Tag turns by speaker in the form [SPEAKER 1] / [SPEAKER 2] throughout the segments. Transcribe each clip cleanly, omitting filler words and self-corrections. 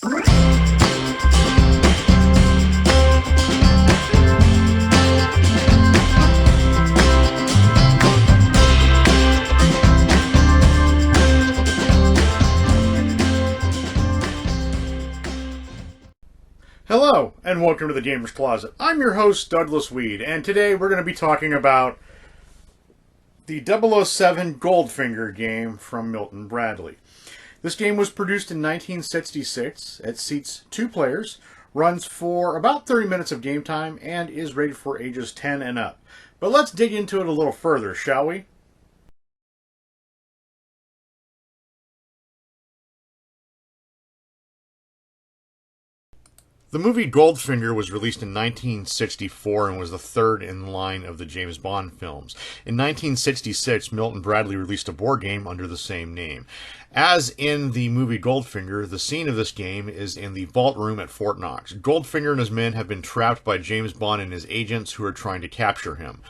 [SPEAKER 1] Hello, and welcome to the Gamer's Closet. I'm your host, Douglas Weed, and today we're going to be talking about the 007 Goldfinger game from Milton Bradley. This game was produced in 1966. It seats 2 players, runs for about 30 minutes of game time, and is rated for ages 10 and up. But let's dig into it a little further, shall we? The movie Goldfinger was released in 1964 and was the third in line of the James Bond films. In 1966, Milton Bradley released a board game under the same name. As in the movie Goldfinger, the scene of this game is in the vault room at Fort Knox. Goldfinger and his men have been trapped by James Bond and his agents who are trying to capture him.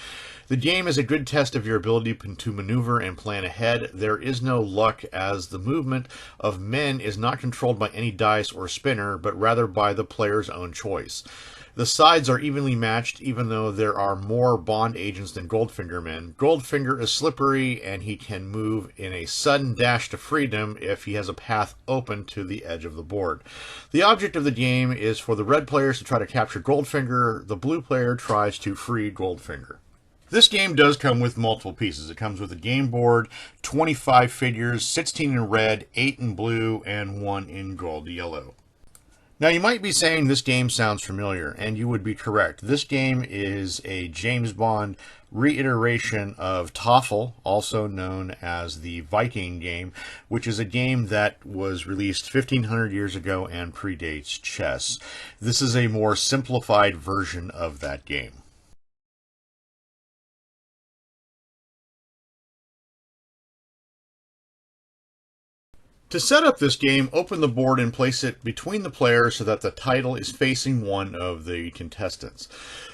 [SPEAKER 1] The game is a good test of your ability to maneuver and plan ahead. There is no luck, as the movement of men is not controlled by any dice or spinner, but rather by the player's own choice. The sides are evenly matched, even though there are more Bond agents than Goldfinger men. Goldfinger is slippery, and he can move in a sudden dash to freedom if he has a path open to the edge of the board. The object of the game is for the red players to try to capture Goldfinger. The blue player tries to free Goldfinger. This game does come with multiple pieces. It comes with a game board, 25 figures, 16 in red, 8 in blue, and 1 in gold yellow. Now you might be saying this game sounds familiar, and you would be correct. This game is a James Bond reiteration of TOEFL, also known as the Viking game, which is a game that was released 1500 years ago and predates chess. This is a more simplified version of that game. To set up this game, open the board and place it between the players so that the title is facing one of the contestants.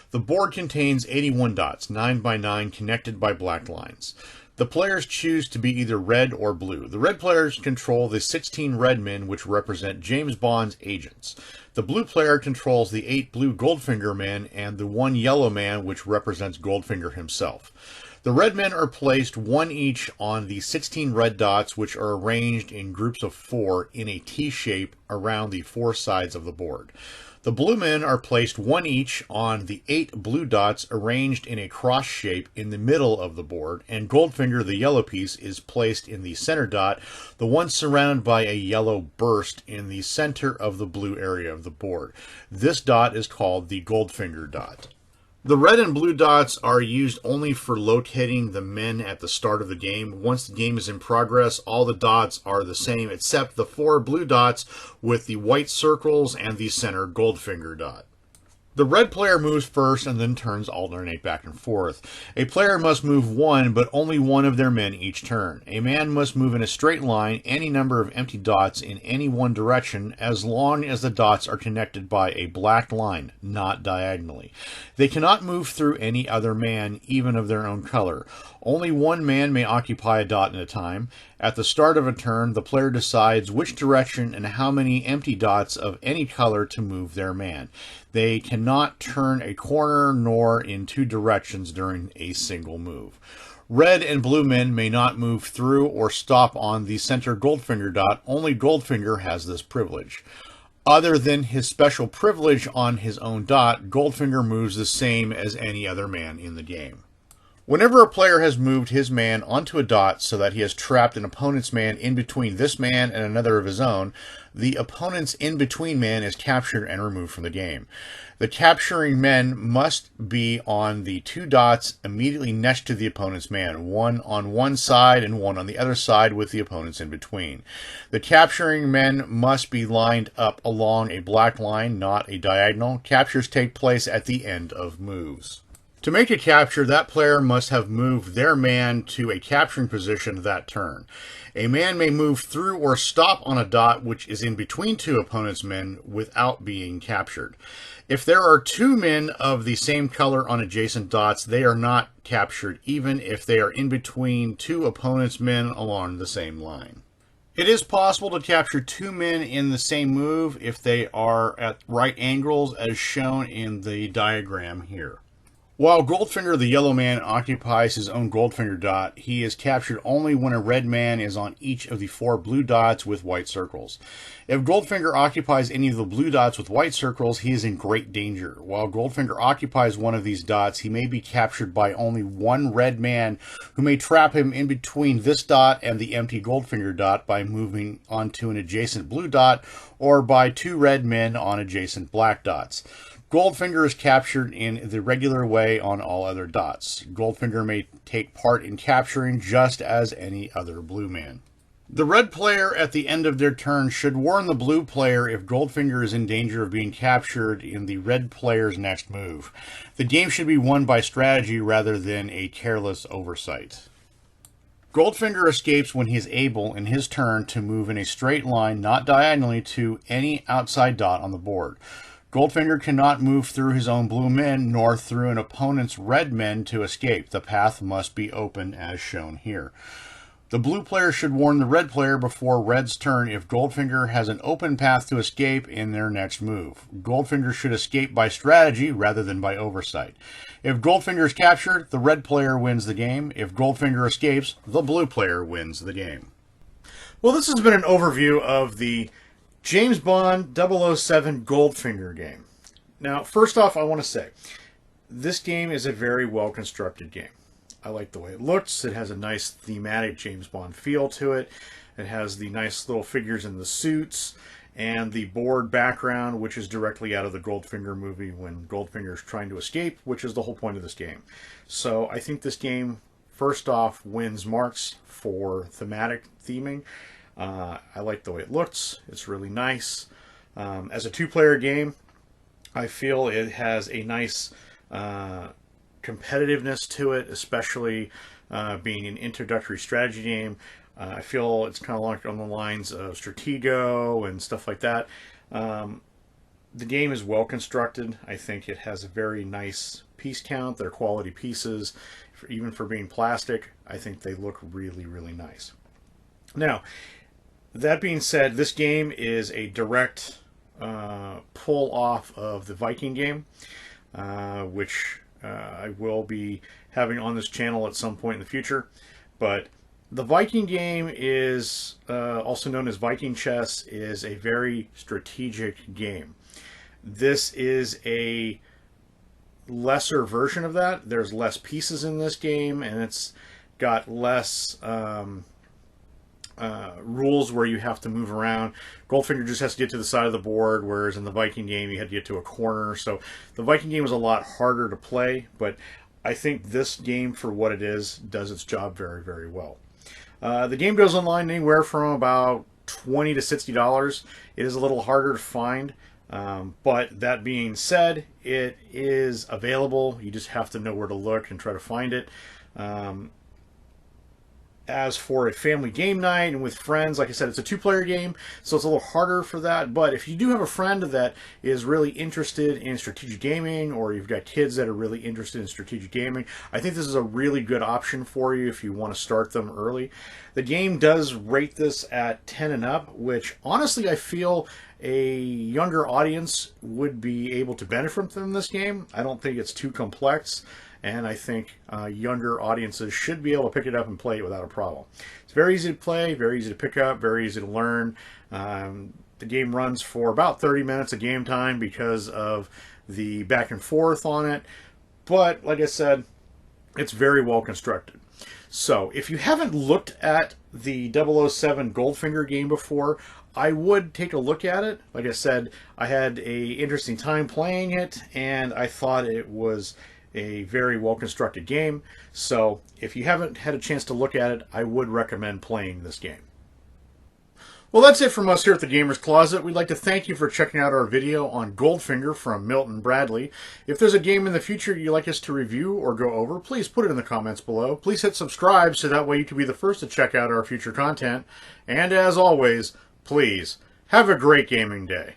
[SPEAKER 1] The board contains 81 dots, 9 by 9, connected by black lines. The players choose to be either red or blue. The red players control the 16 red men, which represent James Bond's agents. The blue player controls the 8 blue Goldfinger men and the 1 yellow man, which represents Goldfinger himself. The red men are placed 1 each on the 16 red dots, which are arranged in groups of 4 in a T shape around the 4 sides of the board. The blue men are placed 1 each on the 8 blue dots arranged in a cross shape in the middle of the board, and Goldfinger, the yellow piece, is placed in the center dot, the one surrounded by a yellow burst in the center of the blue area of the board. This dot is called the Goldfinger dot. The red and blue dots are used only for locating the men at the start of the game. Once the game is in progress, all the dots are the same except the 4 blue dots with the white circles and the center Goldfinger dot. The red player moves first and then turns alternate back and forth. A player must move 1, but only 1 of their men each turn. A man must move in a straight line any number of empty dots in any one direction as long as the dots are connected by a black line, not diagonally. They cannot move through any other man, even of their own color. Only 1 man may occupy a dot at a time. At the start of a turn, the player decides which direction and how many empty dots of any color to move their man. They cannot turn a corner nor in 2 directions during a single move. Red and blue men may not move through or stop on the center Goldfinger dot. Only Goldfinger has this privilege. Other than his special privilege on his own dot, Goldfinger moves the same as any other man in the game. Whenever a player has moved his man onto a dot so that he has trapped an opponent's man in between this man and another of his own, the opponent's in-between man is captured and removed from the game. The capturing men must be on the 2 dots immediately next to the opponent's man, 1 on one side and 1 on the other side with the opponents in between. The capturing men must be lined up along a black line, not a diagonal. Captures take place at the end of moves. To make a capture, that player must have moved their man to a capturing position that turn. A man may move through or stop on a dot which is in between 2 opponents' men without being captured. If there are 2 men of the same color on adjacent dots, they are not captured, even if they are in between 2 opponents' men along the same line. It is possible to capture two men in the same move if they are at right angles as shown in the diagram here. While Goldfinger the yellow man occupies his own Goldfinger dot, he is captured only when a red man is on each of the four blue dots with white circles. If Goldfinger occupies any of the blue dots with white circles, he is in great danger. While Goldfinger occupies one of these dots, he may be captured by only one red man who may trap him in between this dot and the empty Goldfinger dot by moving onto an adjacent blue dot or by two red men on adjacent black dots. Goldfinger is captured in the regular way on all other dots. Goldfinger may take part in capturing just as any other blue man. The red player at the end of their turn should warn the blue player if Goldfinger is in danger of being captured in the red player's next move. The game should be won by strategy rather than a careless oversight. Goldfinger escapes when he is able, in his turn, to move in a straight line, not diagonally, to any outside dot on the board. Goldfinger cannot move through his own blue men nor through an opponent's red men to escape. The path must be open as shown here. The blue player should warn the red player before red's turn if Goldfinger has an open path to escape in their next move. Goldfinger should escape by strategy rather than by oversight. If Goldfinger is captured, the red player wins the game. If Goldfinger escapes, the blue player wins the game. Well, this has been an overview of the James Bond 007 Goldfinger game. Now, first off, I want to say, this game is a very well-constructed game. I like the way it looks. It has a nice thematic James Bond feel to it. It has the nice little figures in the suits and the board background, which is directly out of the Goldfinger movie when Goldfinger is trying to escape, which is the whole point of this game. So I think this game, first off, wins marks for thematic theming. I like the way it looks. It's really nice. As a two-player game, I feel it has a nice competitiveness to it, especially being an introductory strategy game. I feel it's kind of like on the lines of Stratego and stuff like that. The game is well constructed. I think it has a very nice piece count. They're quality pieces. Even for being plastic, I think they look really, really nice. Now, that being said, this game is a direct pull off of the Viking game, which I will be having on this channel at some point in the future. But the Viking game is also known as Viking chess, is a very strategic game. This is a lesser version of that. There's less pieces in this game, and it's got less rules where you have to move around. Goldfinger just has to get to the side of the board, whereas in the Viking game you had to get to a corner. So the Viking game is a lot harder to play, but I think this game, for what it is, does its job very, very well. The game goes online anywhere from about $20 to $60. It is a little harder to find, but that being said, it is available. You just have to know where to look and try to find it. As for a family game night and with friends, like I said, it's a two-player game, so it's a little harder for that. But if you do have a friend that is really interested in strategic gaming, or you've got kids that are really interested in strategic gaming, I think this is a really good option for you if you want to start them early. The game does rate this at 10 and up, which honestly I feel a younger audience would be able to benefit from this game. I don't think it's too complex, and I think younger audiences should be able to pick it up and play it without a problem. It's very easy to play, very easy to pick up, very easy to learn. The game runs for about 30 minutes of game time because of the back and forth on it. But, like I said, it's very well constructed. So, if you haven't looked at the 007 Goldfinger game before, I would take a look at it. Like I said, I had an interesting time playing it, and I thought it was a very well-constructed game. So if you haven't had a chance to look at it, I would recommend playing this game. Well, that's it from us here at the Gamer's Closet. We'd like to thank you for checking out our video on Goldfinger from Milton Bradley. If there's a game in the future you'd like us to review or go over, please put it in the comments below. Please hit subscribe so that way you can be the first to check out our future content. And as always, please have a great gaming day.